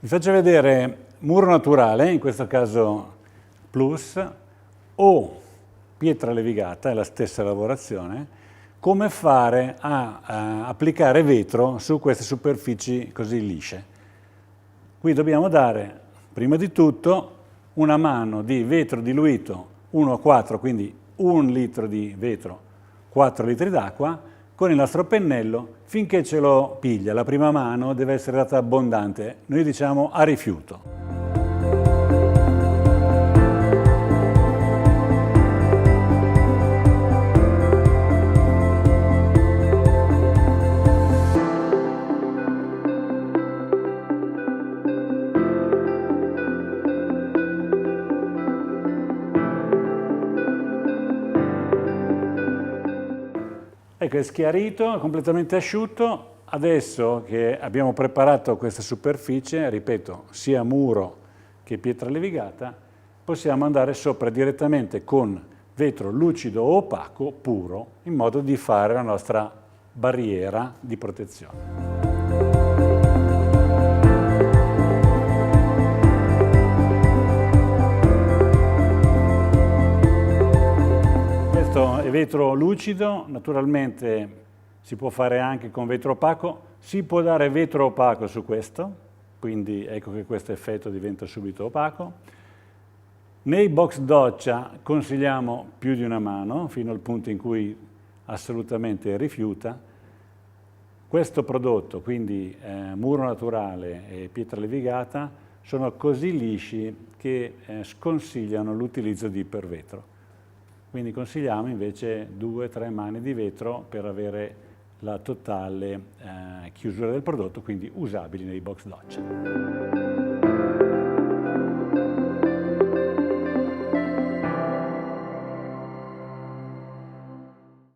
Vi faccio vedere muro naturale, in questo caso plus, o pietra levigata, è la stessa lavorazione, come fare a applicare vetro su queste superfici così lisce. Qui dobbiamo dare, prima di tutto, una mano di vetro diluito 1:4, quindi 1 litro di vetro, 4 litri d'acqua, con il nostro pennello finché ce lo piglia. La prima mano deve essere data abbondante, noi diciamo a rifiuto. Ecco, è schiarito, è completamente asciutto. Adesso che abbiamo preparato questa superficie, ripeto, sia muro che pietra levigata, possiamo andare sopra direttamente con vetro lucido o opaco, puro, in modo di fare la nostra barriera di protezione. Questo è vetro lucido, naturalmente si può fare anche con vetro opaco, si può dare vetro opaco su questo, quindi ecco che questo effetto diventa subito opaco. Nei box doccia consigliamo più di una mano, fino al punto in cui assolutamente rifiuta. Questo prodotto, quindi muro naturale e pietra levigata, sono così lisci che sconsigliano l'utilizzo di ipervetro. Quindi consigliamo invece 2-3 mani di vetro per avere la totale chiusura del prodotto, quindi usabili nei box doccia.